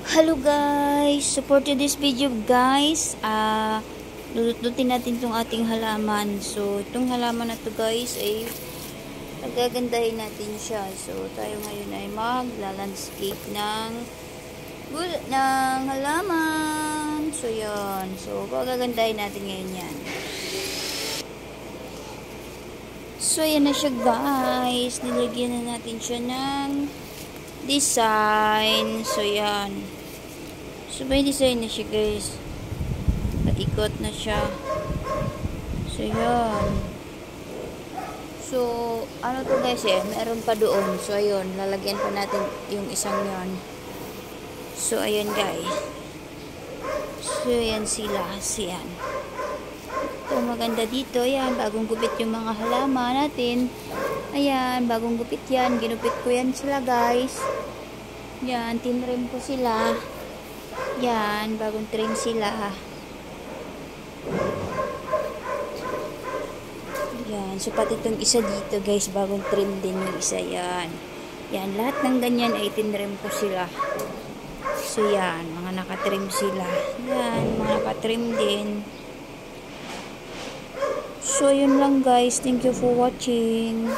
Hello guys! So for today's video guys, lulututin natin itong ating halaman. So itong halaman na to guys ay nagagandahin natin siya. So tayo ngayon ay magla-landscape ng halaman. So yan. So pagagandahin natin ngayon yan. So yan na siya guys. Nilagyan na natin siya ng design. So yan. So may design na siya guys. Paikot na siya. So yan. So ano to guys meron pa doon. So ayun, lalagyan pa natin yung isang yon. So ayan guys. So yan sila. Siyan. Ito maganda dito. Yan, bagong gupit yung mga halaman natin. Ayan, bagong gupit yan. Ginupit ko yan sila guys. Yan, tinrim ko sila. Yan, bagong trim sila. Yan, so pati itong isa dito guys, bagong trim din yung isa yan. Yan, lahat ng ganyan ay tinrim ko sila. So yan, mga nakatrim sila. Yan, mga nakatrim din. So yun lang guys, thank you for watching.